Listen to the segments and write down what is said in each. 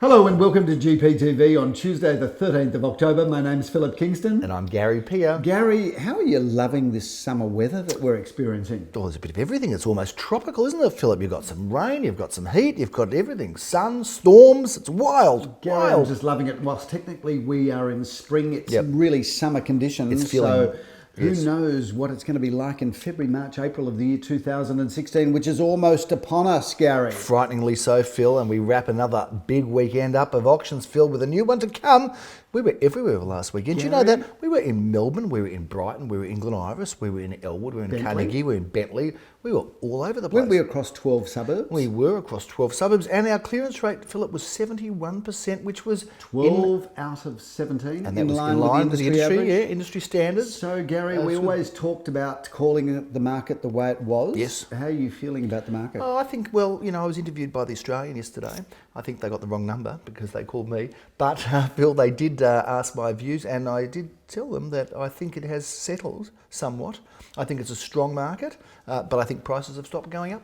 Hello and welcome to GPTV on Tuesday the 13th of October. My name's Phillip Kingston. And I'm Gary Pia. Gary, how are you loving this summer weather that we're experiencing? Oh, there's a bit of everything. It's almost tropical, isn't it, Phillip? You've got some rain, you've got some heat, you've got everything. Sun, storms, it's wild. Gary, wild. I'm just loving it. Whilst technically we are in spring, it's really summer conditions. It's feeling... Who knows what it's going to be like in February, March, April of the year 2016, which is almost upon us, Gary. Frighteningly so, Phil, and we wrap another big weekend up of auctions filled with a new one to come. We were everywhere last weekend. Do you know that? We were in Melbourne, we were in Brighton, we were in Glen Iris, we were in Elwood, we were in Carnegie, we were in Bentley. We were all over the place. Weren't we across 12 suburbs? We were across 12 suburbs, and our clearance rate, Philip, was 71%, which was 12 out of 17, and that was in line with the industry, industry standards. So, Gary, we always talked about calling the market the way it was. Yes. How are you feeling about the market? Oh, I think, well, you know, I was interviewed by The Australian yesterday. I think they got the wrong number because they called me. But, Phil, they did ask my views, and I did tell them that I think it has settled somewhat. I think it's a strong market, but I think prices have stopped going up.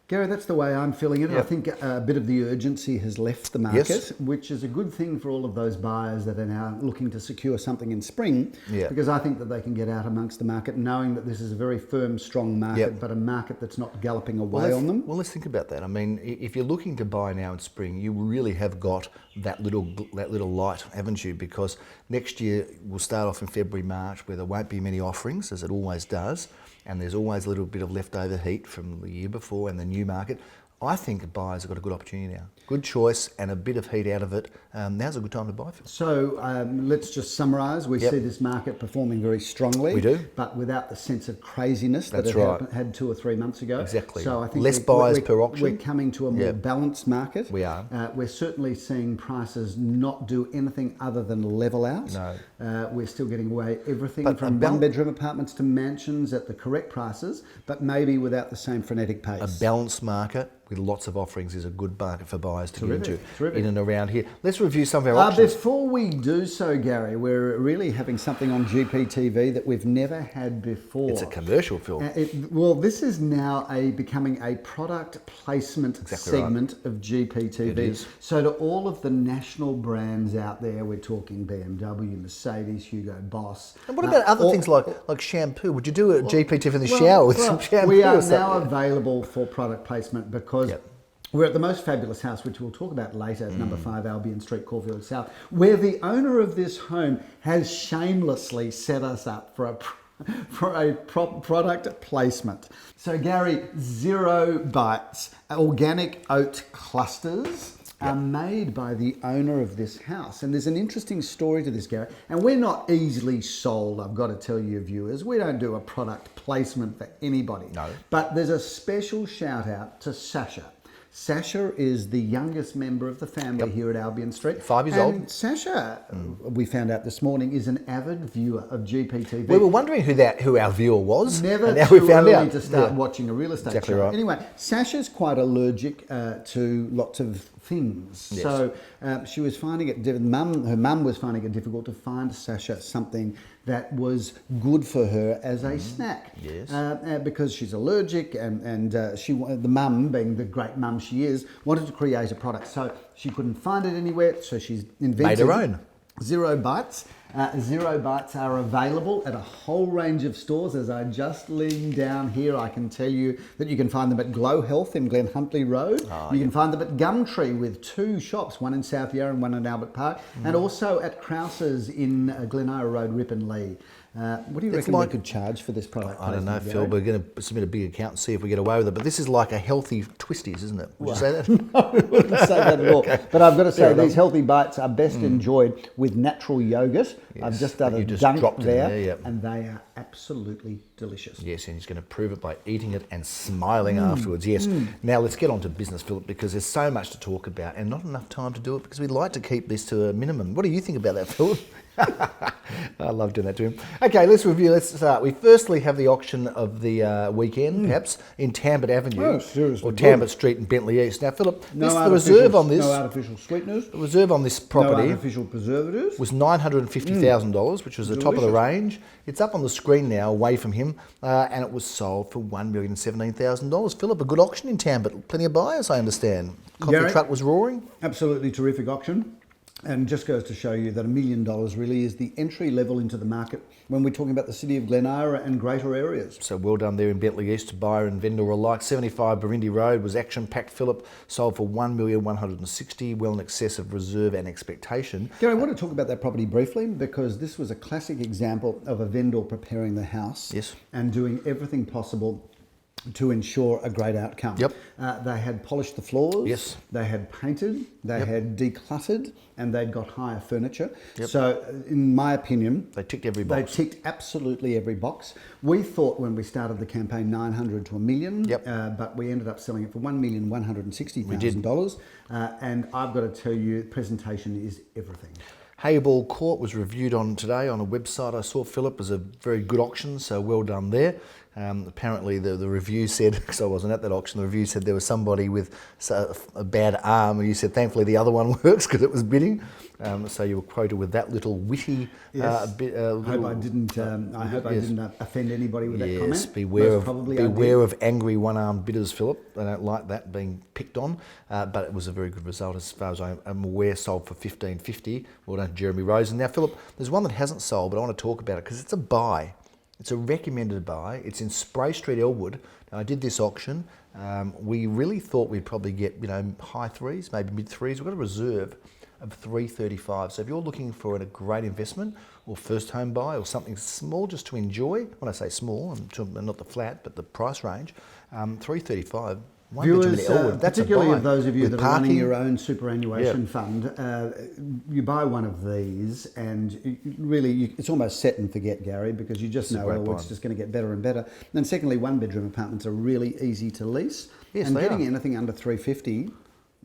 Gary, that's the way I'm feeling it. Yep. I think a bit of the urgency has left the market, which is a good thing for all of those buyers that are now looking to secure something in spring, because I think that they can get out amongst the market knowing that this is a very firm, strong market, but a market that's not galloping away on them. Well, let's think about that. I mean, if you're looking to buy now in spring, you really have got that little light, haven't you? Because next year we'll start off in February, March, where there won't be many offerings, as it always does. And there's always a little bit of leftover heat from the year before and the new market. I think buyers have got a good opportunity now. Good choice and a bit of heat out of it. Now's a good time to buy. So let's just summarise. We see this market performing very strongly. We do. But without the sense of craziness that it had 2 or 3 months ago. Exactly. So I think less buyers per auction. We're coming to a more balanced market. We are. We're certainly seeing prices not do anything other than level out. No. We're still getting away everything from one-bedroom apartments to mansions at the correct prices, but maybe without the same frenetic pace. A balanced market with lots of offerings is a good market for buyers to get into Terrific. in and around here. Let's review some of our options. Before we do so, Gary, we're really having something on GPTV that we've never had before. It's a commercial film. Well, this is now becoming a product placement segment of GPTV. It is. So to all of the national brands out there, we're talking BMW, Mercedes, Hugo Boss. And what about other things like shampoo? Would you do a GPTV in the shower with some shampoo? We are now available for product placement because we're at the Most Fabulous House, which we'll talk about later, at number 5 Albion Street, Caulfield South, where the owner of this home has shamelessly set us up for a product placement. So Gary, 0 Bites organic oat clusters are made by the owner of this house. And there's an interesting story to this, Gary. And we're not easily sold, I've got to tell you, viewers. We don't do a product placement for anybody. No. But there's a special shout out to Sasha. Sasha is the youngest member of the family here at Albion Street. 5 years old. Sasha, we found out this morning, is an avid viewer of GPTV. We were wondering who our viewer was. Never and now too we found early out. to start watching a real estate show. Right. Anyway, Sasha's quite allergic to lots of things. Yes. So she was finding it, her mum was finding it difficult to find Sasha something that was good for her as a snack. Yes. Because she's allergic and the mum, being the great mum she is, wanted to create a product. So she couldn't find it anywhere, so she's invented... Made her own. 0 Bites. 0 Bites are available at a whole range of stores. As I just lean down here, I can tell you that you can find them at Glow Health in Glen Huntley Road. You can find them at Gumtree with 2 shops, one in South Yarra and one in Albert Park, and also at Krause's in Glen Ira Road, Ripon Lee. What do you reckon we could charge for this product? I don't know, Phil. We're going to submit a big account and see if we get away with it. But this is like a healthy Twisties, isn't it? Would you say that? No, I wouldn't say that at all. But I've got to say, these healthy bites are best enjoyed with natural yogurt. Yes, I've just done a dunk there, and they are absolutely delicious. Yes, and he's going to prove it by eating it and smiling afterwards. Yes. Now let's get on to business, Philip, because there's so much to talk about and not enough time to do it because we'd like to keep this to a minimum. What do you think about that, Philip? I love doing that to him. Okay, let's review. Let's start. We firstly have the auction of the weekend, perhaps, in Tambert Avenue. Oh, seriously or good. Tambert Street in Bentley East. Now, Philip, No the reserve on this... No artificial sweeteners. The reserve on this No property artificial preservatives. was $950,000, which was the top of the range. It's up on the screen now, away from him, and it was sold for $1,017,000. Philip, a good auction in Tambert. Plenty of buyers, I understand. Coffee Gary? truck was roaring. Absolutely terrific auction. And just goes to show you that $1 million really is the entry level into the market when we're talking about the city of Glen Eira and greater areas. So well done there in Bentley East to buyer and vendor alike. 75 Burindi Road was action-packed, Philip, sold for $1,160,000, well in excess of reserve and expectation. Gary, I want to talk about that property briefly because this was a classic example of a vendor preparing the house and doing everything possible to ensure a great outcome. Yep. They had polished the floors. Yes. They had painted. They had decluttered, and they'd got higher furniture. Yep. So, in my opinion, They ticked every box. They ticked absolutely every box. We thought when we started the campaign 900 to $1 million, but we ended up selling it for $1,160,000. And I've got to tell you, presentation is everything. Hayball Court was reviewed on today on a website I saw, Philip. It was a very good auction, so well done there. Apparently the review said, because I wasn't at that auction, the review said there was somebody with a bad arm, and you said thankfully the other one works because it was bidding. So you were quoted with that little witty bit. I hope I didn't offend anybody with that comment. Yes, beware of angry one-armed bidders, Philip. They don't like that being picked on. But it was a very good result as far as I'm aware. Sold for $1,550. Well done, Jeremy Rosen. Now, Philip, there's one that hasn't sold, but I want to talk about it because it's a buy. It's a recommended buy. It's in Spray Street, Elwood. Now, I did this auction. We really thought we'd probably get, high threes, maybe mid threes. We've got a reserve of $335. So if you're looking for a great investment or first home buy or something small just to enjoy, when I say small, not the flat, but the price range, $335. Viewers, particularly of those of you that are running your own superannuation Yep. fund, you buy one of these and it's almost set and forget, Gary, because you just know it's just going to get better and better. And secondly, one bedroom apartments are really easy to lease. Yes, and they getting are. anything under $350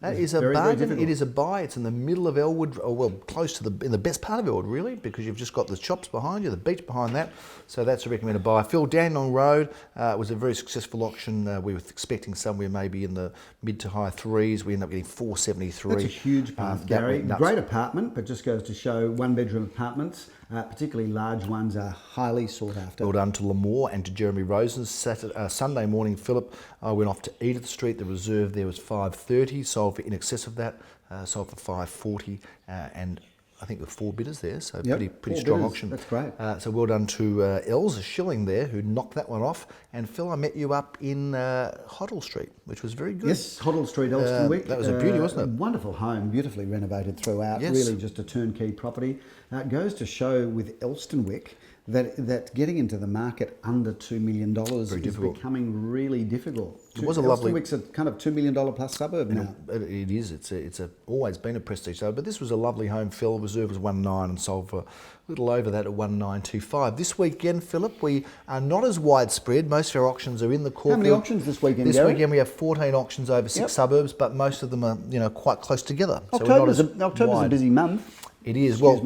That is a bargain. It is a buy. It's in the middle of Elwood, or well, close to in the best part of Elwood, really, because you've just got the shops behind you, the beach behind that. So that's a recommended buy. Phil, Dandenong Road was a very successful auction. We were expecting somewhere maybe in the mid to high threes. We ended up getting $473. That's a huge part, Gary. Great apartment, but just goes to show one-bedroom apartments, particularly large ones, are highly sought after. Well done to Lamore and to Jeremy Rosen. Sunday morning, Philip, I went off to Edith Street. The reserve there was $530. Sold for in excess of that. Sold for $540, and I think there were 4 bidders there, so pretty strong auction. That's great. So well done to Els Schilling there, who knocked that one off. And Phil, I met you up in Hoddle Street, which was very good. Yes, Hoddle Street, Elstonwick. That was a beauty, wasn't it? Wonderful home, beautifully renovated throughout. Yes. Really just a turnkey property. It goes to show with Elstonwick that getting into the market under $2 million is becoming really difficult. It was a lovely... Elstonwick's a kind of $2 million plus suburb now. It is. It's always been a prestige suburb, but this was a lovely home. Phil, reserve was 1.9 and sold for a little over that at 1.925. This weekend, Philip, we are not as widespread. Most of our auctions are in the Caulfield. How many auctions this weekend, This Gary? weekend we have 14 auctions over 6 suburbs, but most of them are quite close together. October's a busy month. It is. Well,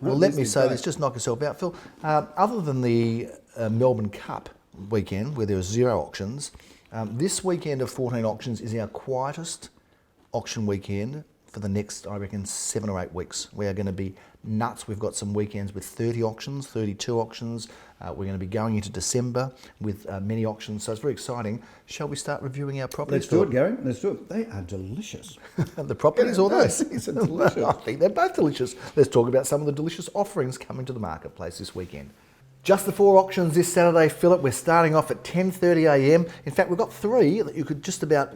let me say this, just knock yourself out, Phil. Other than the Melbourne Cup weekend, where there are 0 auctions, this weekend of 14 auctions is our quietest auction weekend for the next, I reckon, 7 or 8 weeks. We are going to be nuts. We've got some weekends with 30 auctions, 32 auctions. We're going to be going into December with many auctions, so it's very exciting. Shall we start reviewing our properties? Let's do it, Gary. Let's do it. They are delicious. The properties or those? These are delicious. I think they're both delicious. Let's talk about some of the delicious offerings coming to the marketplace this weekend. Just the 4 auctions this Saturday, Philip. We're starting off at 10:30 a.m. In fact, we've got 3 that you could just about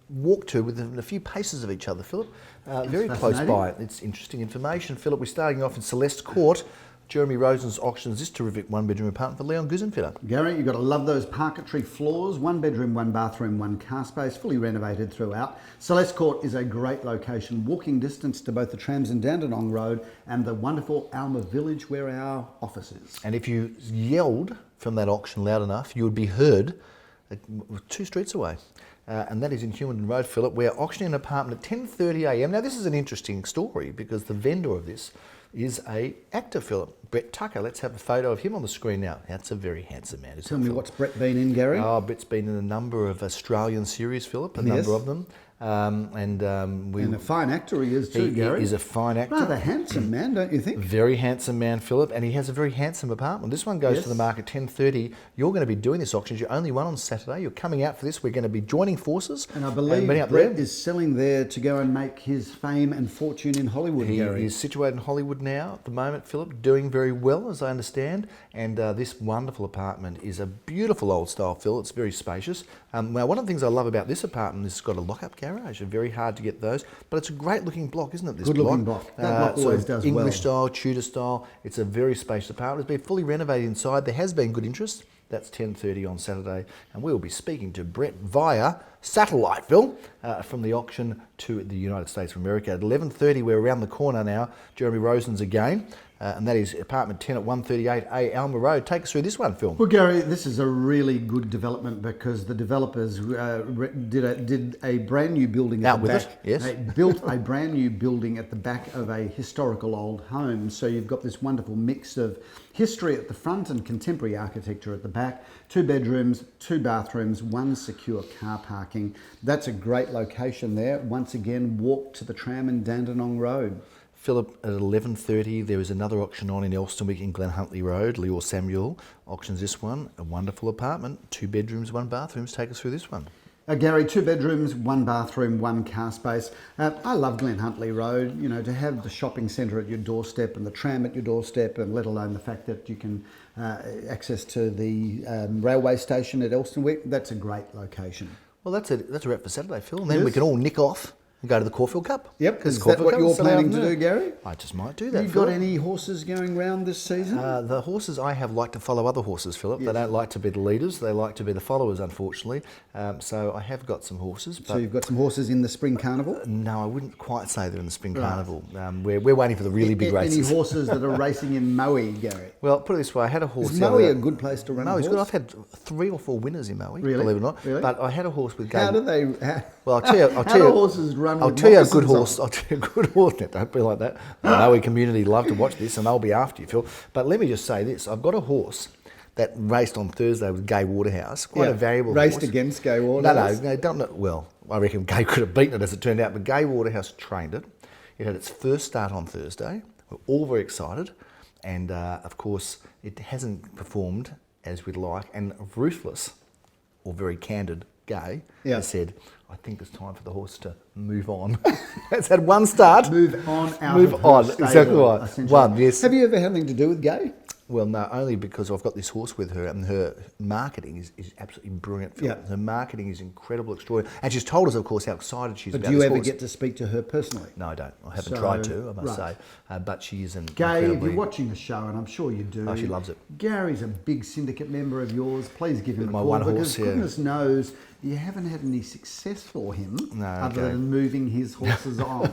walk to within a few paces of each other, Philip. Very close by. It's interesting information. Philip, we're starting off in Celeste Court. Jeremy Rosen's auctions this terrific 1-bedroom apartment for Leon Guzenfitter. Gary, you've got to love those parquetry floors. 1 bedroom, 1 bathroom, 1 car space, fully renovated throughout. Celeste Court is a great location, walking distance to both the trams and Dandenong Road and the wonderful Alma Village where our office is. And if you yelled from that auction loud enough, you would be heard 2 streets away. And that is in Hughenden Road, Philip. We're auctioning an apartment at 10:30 a.m. Now, this is an interesting story because the vendor of this is a actor, Phillip. Brett Tucker. Let's have a photo of him on the screen now. That's a very handsome man. Tell me, what's Brett been in, Gary? Oh, Brett's been in a number of Australian series, Phillip, a number of them. And a fine actor he is too, Gary. He's a fine actor. Rather handsome man, don't you think? Very handsome man, Phillip, and he has a very handsome apartment. This one goes to the market 10:30. You're going to be doing this auction. You're only one on Saturday. You're coming out for this. We're going to be joining forces. And I believe Brett is selling there to go and make his fame and fortune in Hollywood, Gary. He is situated in Hollywood now at the moment, Phillip, doing very well, as I understand. And this wonderful apartment is a beautiful old style, Phil. It's very spacious. Now, one of the things I love about this apartment is it's got a lock-up garage. It's very hard to get those, but it's a great-looking block, isn't it? This Good-looking block. That block always does well. English style, Tudor style. It's a very spacious apartment. It's been fully renovated inside. There has been good interest. That's 10:30 on Saturday, and we'll be speaking to Brett via satellite, Phil, from the auction to the United States of America. At 11:30, we're around the corner now. Jeremy Rosen's again. And that is apartment 10 at 138A Alma Road. Take us through this one, Phil. Well, Gary, this is a really good development because the developers did a brand new building at the back. Yes. They built a brand new building at the back of a historical old home. So you've got this wonderful mix of history at the front and contemporary architecture at the back. 2 bedrooms, 2 bathrooms, 1 secure car parking. That's a great location there. Once again, walk to the tram in Dandenong Road. Phillip, at 11:30, there is another auction on in Elstonwick in Glen Huntly Road. Leor Samuel auctions this one. A wonderful apartment, 2 bedrooms, 1 bathroom. Take us through this one. Gary, 2 bedrooms, 1 bathroom, 1 car space. I love Glen Huntly Road. You know, to have the shopping centre at your doorstep and the tram at your doorstep, and let alone the fact that you can access to the railway station at Elstonwick. That's a great location. Well, that's a wrap for Saturday, Phil. And then we can all nick off and go to the Caulfield Cup. Yep, is that what you're planning to do, Gary? I just might do that. You got any horses going round this season? The horses I have like to follow other horses, Phillip. Yes. They don't like to be the leaders. They like to be the followers, unfortunately. So I have got some horses. But so you've got some horses in the Spring Carnival? No, I wouldn't quite say they're in the Spring Carnival. We're waiting for the really big races. Any horses that are racing in Moe, Gary? Well, put it this way, I had a horse. Is Moe a good place to run a horse? Moe's good. I've had 3 or 4 winners in Moe, really? believe it or not. Really? But I had a horse with... How do they... Well, I'll tell you... How do horses run with I'll tell you a good horse. Don't be like that. The Moe community love to watch this, and they'll be after you, Phil. But let me just say this. I've got a horse that raced on Thursday with Gay Waterhouse. Quite a variable horse. Raced against Gay Waterhouse? No, don't know. Well, I reckon Gay could have beaten it as it turned out, but Gay Waterhouse trained it. It had its first start on Thursday. We're all very excited. And, of course, it hasn't performed as we'd like. And ruthless, or very candid, Gay has said, I think it's time for the horse to move on. It's had 1 start. Move on out move of on, her stable, exactly right. 1, yes. Have you ever had anything to do with Gay? Well, no, only because I've got this horse with her, and her marketing is absolutely brilliant. Yeah. Her marketing is incredible, extraordinary. And she's told us, of course, how excited she is about this horse. But do you ever horse. get to speak to her personally? No, I don't. I haven't tried to, I must say. But she is an Gay, if you're watching the show, and I'm sure you do. Oh, she loves it. Gary's a big syndicate member of yours. Please give him a my call. one because horse, yeah. goodness knows you haven't had any success for him other okay. than moving his horses on.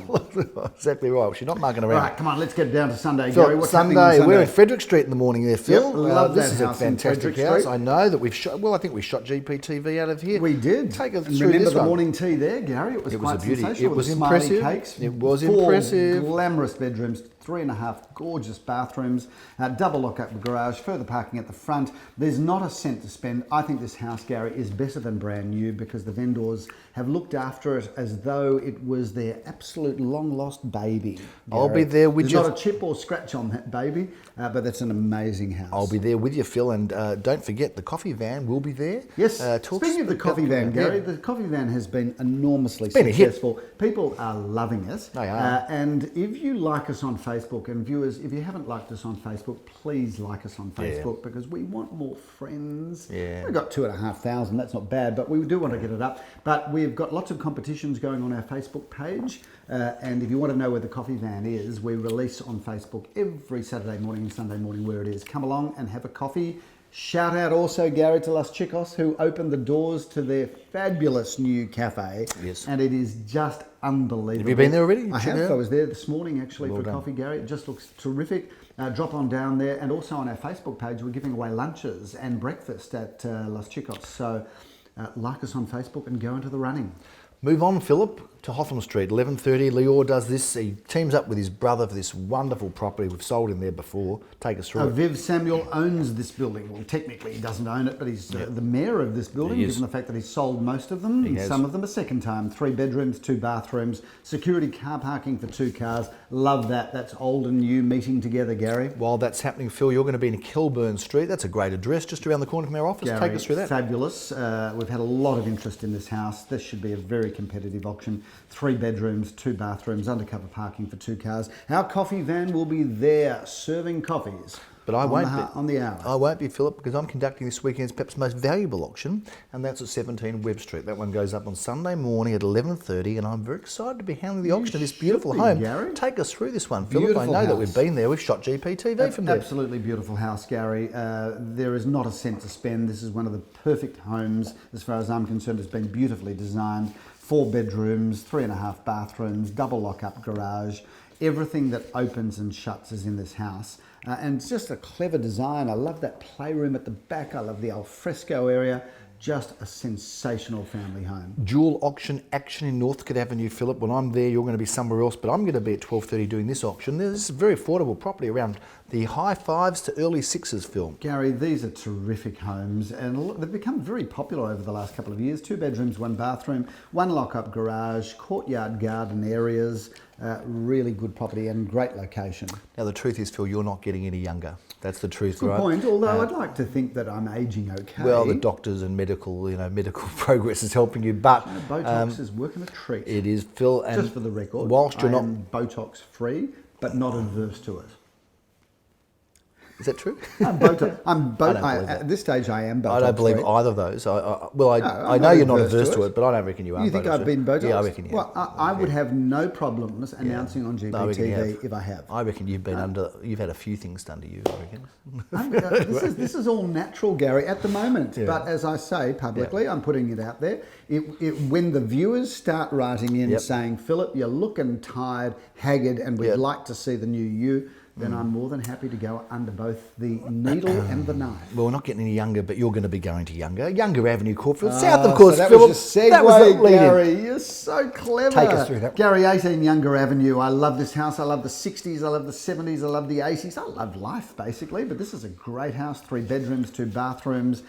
Exactly right. She's not mucking around. Right, come on, let's get down to Sunday, Phil, Gary. What's happening on Sunday? We're in Frederick Street in the morning there, Phil. Yep, love this that is a house in fantastic Frederick house. Street. I know that we've shot, well, I think we shot GPTV out of here. We did. Take us and through remember this the one. morning tea there, Gary? It was quite a beauty. sensational. It was with the smiley impressive. Cakes. It was 4 impressive. Glamorous bedrooms, 3.5 gorgeous bathrooms, double lock-up garage, further parking at the front. There's not a cent to spend. I think this house, Gary, is better than brand new because the vendors have looked after it as though it was their absolute long-lost baby. Gary. I'll be there with you. There's not a chip or scratch on that baby, but that's an amazing house. I'll be there with you, Phil, and don't forget the coffee van will be there. Yes. Speaking of the coffee van, Gary, the coffee van has been enormously successful. People are loving it. They are. And if you like us on Facebook, and viewers, if you haven't liked us on Facebook, please like us on Facebook because we want more friends. Yeah. We've got 2,500. That's not bad, but we do want to get it up. But we've got lots of competitions going on our Facebook page. And if you want to know where the coffee van is, we release on Facebook every Saturday morning and Sunday morning where it is. Come along and have a coffee. Shout out also, Gary, to Las Chicos, who opened the doors to their fabulous new cafe. Yes. And it is just unbelievable. Have you been there already? I have. I was there this morning, actually, for done. coffee, Gary. It just looks terrific. Drop on down there. And also on our Facebook page, we're giving away lunches and breakfast at Las Chicos. So like us on Facebook and go into the running. Move on, Phillip. to Hotham Street, 11:30. Lior does this. He teams up with his brother for this wonderful property. We've sold him there before. Take us through it. Viv Samuel owns this building. Well, technically he doesn't own it, but he's the mayor of this building, given the fact that he's sold most of them. Some of them a second time. 3 bedrooms, 2 bathrooms, security car parking for 2 cars. Love that. That's old and new meeting together, Gary. While that's happening, Phil, you're going to be in Kilburn Street. That's a great address, just around the corner from our office. Gary, take us through that. Fabulous. We've had a lot of interest in this house. This should be a very competitive auction. 3 bedrooms, 2 bathrooms, undercover parking for 2 cars. Our coffee van will be there serving coffees. But I won't be on the hour. I won't be, Philip, because I'm conducting this weekend's perhaps most valuable auction, and that's at 17 Webb Street. That one goes up on Sunday morning at 11:30, and I'm very excited to be handling the auction of this beautiful home. Gary. Take us through this one, Philip. Beautiful I know that house. we've been there. We've shot GPTV from there. Absolutely beautiful house, Gary. There is not a cent to spend. This is one of the perfect homes, as far as I'm concerned. It's been beautifully designed. 4 bedrooms, 3.5 bathrooms, double lock-up garage. Everything that opens and shuts is in this house. And it's just a clever design. I love that playroom at the back. I love the al fresco area. Just a sensational family home. Dual auction action in Northcote Avenue, Philip. When I'm there, you're going to be somewhere else, but I'm going to be at 12:30 doing this auction. This is a very affordable property, around the high 5s to early 6s, Phil. Gary, these are terrific homes, and they've become very popular over the last couple of years. 2 bedrooms, 1 bathroom, 1 lock-up garage, courtyard garden areas. Really good property and great location. Now, the truth is, Phil, you're not getting any younger. That's the truth, Good right? point, although I'd like to think that I'm ageing okay. Well, the doctors and medical progress is helping you, but Botox is working a treat. it is, Phil. And just for the record, whilst you're I not am Botox free, but not adverse to it. Is that true? At this stage, I am Botox I don't believe free. either of those. I I'm know not you're not adverse averse to to it. it, but I don't reckon you are. You think Botox I've been Botox? Yeah, I reckon you have. Well, I would have no problems announcing on GPTV if I have. I reckon you've been you've had a few things done to you, I reckon. This is all natural, Gary, at the moment. Yeah. But as I say publicly, I'm putting it out there. When the viewers start writing in saying, Philip, you're looking tired, haggard, and we'd like to see the new you, then I'm more than happy to go under both the needle and the knife. Well, we're not getting any younger, but you're going to be going to Younger Avenue, Caulfield South, of course. So that Philip, was your segue, that was the lead-in. Gary. You're so clever. Take us through that. Gary, 18 Younger Avenue. I love this house. I love the 60s. I love the 70s. I love the 80s. I love life, basically. But this is a great house. 3 bedrooms, 2 bathrooms.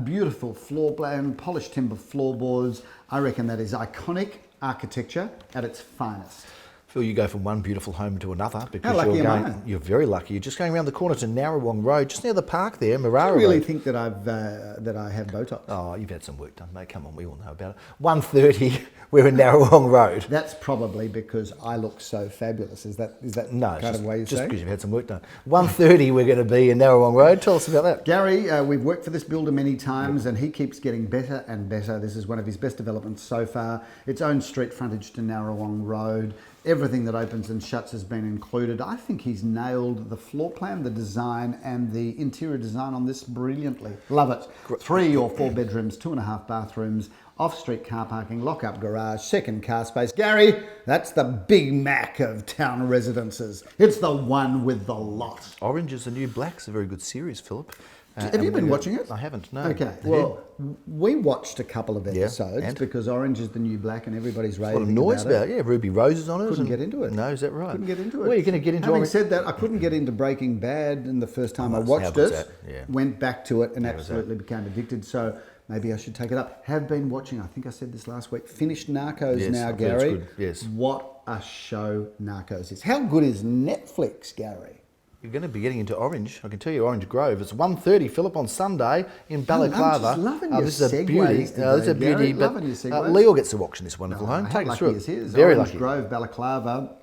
Beautiful floor plan, polished timber floorboards. I reckon that is iconic architecture at its finest. Phil, you go from one beautiful home to another because How lucky am I? You're very lucky. You're just going around the corner to Narrawong Road, just near the park there, Marara I really Road. think that I have Botox. Oh, you've had some work done, mate. Come on, we all know about it. 1:30, we're in Narrawong Road. That's probably because I look so fabulous. Is that No, kind of way you just say? because you've had some work done. 1:30, we're going to be in Narrawong Road. Tell us about that. Gary, we've worked for this builder many times and he keeps getting better and better. This is one of his best developments so far. Its own street frontage to Narrawong Road. Everything that opens and shuts has been included. I think he's nailed the floor plan, the design, and the interior design on this brilliantly. Love it. 3 or 4 bedrooms, 2.5 bathrooms, off-street car parking, lock-up garage, second car space. Gary, that's the Big Mac of town residences. It's the one with the lot. Orange is the New Black's a very good series, Philip. Have you been watching it? I haven't, no. Okay, Have well, we watched a couple of episodes and? because Orange is the New Black and everybody's you? A lot raving of noise about it. Yeah, Ruby Rose is on it. Couldn't get into it. No, is that right? Couldn't get into it. Well, you're going to get into Having Orange. said that, I couldn't get into Breaking Bad in the first time I how watched was it. that? Yeah. Went back to it and How was that? absolutely became addicted. So maybe I should take it up. Have been watching, I think I said this last week, finished Narcos Yes, now, I've heard it's Gary. good, yes. What a show Narcos is. How good is Netflix, Gary? You're going to be getting into Orange. I can tell you, Orange Grove. It's 1:30, Philip, on Sunday in Balaclava. I'm just loving your this is a segues beauty. today, This is a beauty. Gary. But Loving your segues. Leo gets to auction this wonderful home. How Take us lucky through is it. his? Very Orange lucky. Grove, Balaclava.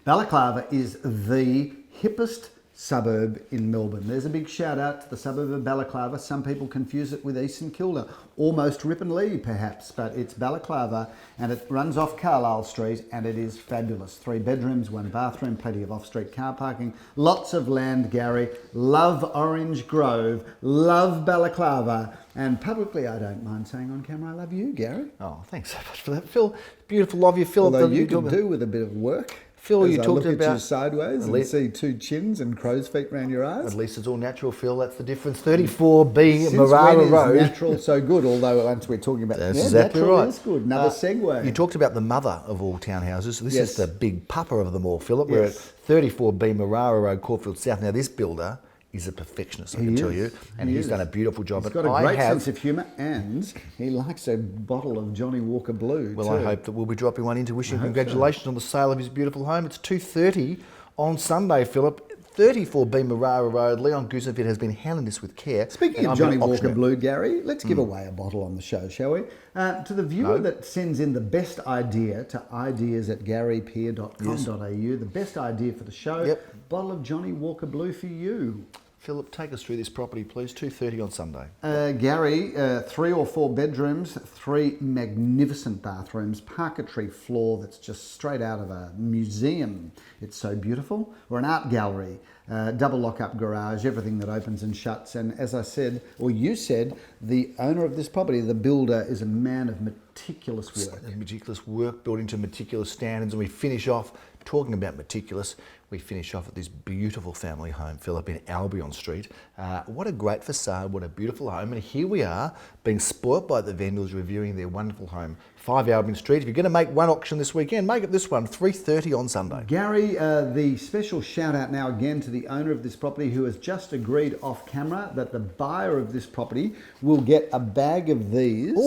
Balaclava is the hippest suburb in Melbourne. There's a big shout out to the suburb of Balaclava. Some people confuse it with East St Kilda, almost Ripponlea perhaps, but it's Balaclava and it runs off Carlisle Street and it is fabulous. 3 bedrooms, 1 bathroom, plenty of off-street car parking, lots of land, Gary. Love Orange Grove, love Balaclava, and publicly I don't mind saying on camera I love you, Gary. Oh, thanks so much for that, Phil. Beautiful of you, Philip. Although you could do with a bit of work. Phil, as you I talked look at you about sideways and see two chins and crow's feet around your eyes. at least it's all natural, Phil. That's the difference. 34B Since Marara when is Road. natural so good? Although once we're talking about That's exactly natural right. is good. Another segue. You talked about the mother of all townhouses. This Yes. is the big papa of them all, Philip. We're at Yes. 34B Marara Road, Caulfield South. Now, this builder is a perfectionist, I can tell you, and he's done a beautiful job. He's got a great sense of humour, and he likes a bottle of Johnny Walker Blue. Well, too. I hope that we'll be dropping one in to wish him hope congratulations on the sale of his beautiful home. It's 2:30 on Sunday, Philip. 34B Marara Road. Leon Goosenfeld has been handling this with care. Speaking and of I'm Johnny gonna auction Walker it. Blue, Gary, let's give away a bottle on the show, shall we? To the viewer that sends in the best idea to ideas@garypeer.com.au, the best idea for the show, bottle of Johnny Walker Blue for you. Philip, take us through this property, please. 2:30 on Sunday. Gary, 3 or 4 bedrooms, 3 magnificent bathrooms, parquetry floor that's just straight out of a museum. It's so beautiful. Or an art gallery, double lock-up garage, everything that opens and shuts. And as I said, or you said, the owner of this property, the builder, is a man of meticulous work. Meticulous work built into meticulous standards, and we finish off talking about meticulous. We finish off at this beautiful family home, Philip, in Albion Street. What a great facade, what a beautiful home. And here we are, being spoilt by the vendors reviewing their wonderful home. 5 Albion Street. If you're going to make one auction this weekend, make it this one, 3:30 on Sunday. Gary, the special shout out now again to the owner of this property, who has just agreed off camera that the buyer of this property will get a bag of these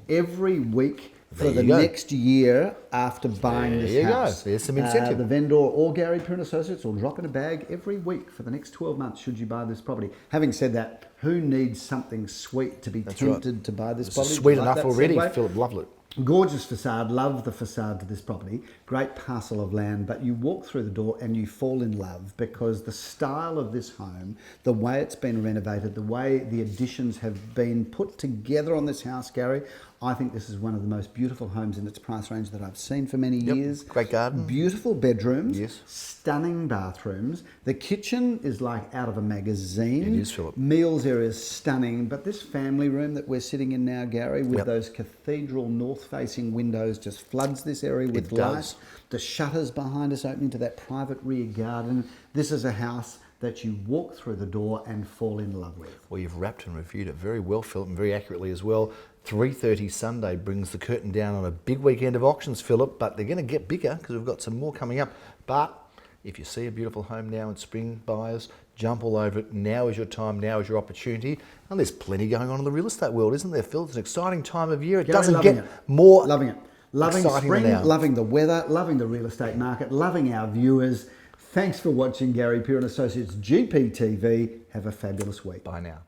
every week for the next year after buying this house. There's some incentive. The vendor or Gary Peer & Associates will drop in a bag every week for the next 12 months should you buy this property. Having said that, who needs something sweet to be tempted to buy this property? Sweet enough already, Philip. Lovely. Gorgeous facade, love the facade to this property, great parcel of land, but you walk through the door and you fall in love because the style of this home, the way it's been renovated, the way the additions have been put together on this house, Gary, I think this is one of the most beautiful homes in its price range that I've seen for many years. Great garden. Beautiful bedrooms. Yes. Stunning bathrooms. The kitchen is like out of a magazine. It is, Philip. Meals area is stunning, but this family room that we're sitting in now, Gary, with those cathedral north-facing windows, just floods this area with light. The shutters behind us opening to that private rear garden. This is a house that you walk through the door and fall in love with. Well, you've wrapped and reviewed it very well, Philip, and very accurately as well. 3:30 Sunday brings the curtain down on a big weekend of auctions, Philip, but they're going to get bigger because we've got some more coming up. But if you see a beautiful home now in spring, buyers, jump all over it. Now is your time, now is your opportunity. And there's plenty going on in the real estate world, isn't there, Phil? It's an exciting time of year. It doesn't get more Loving exciting spring, than now. loving the weather, loving the real estate market, loving our viewers. Thanks for watching Gary Peer & Associates GPTV. Have a fabulous week. Bye now.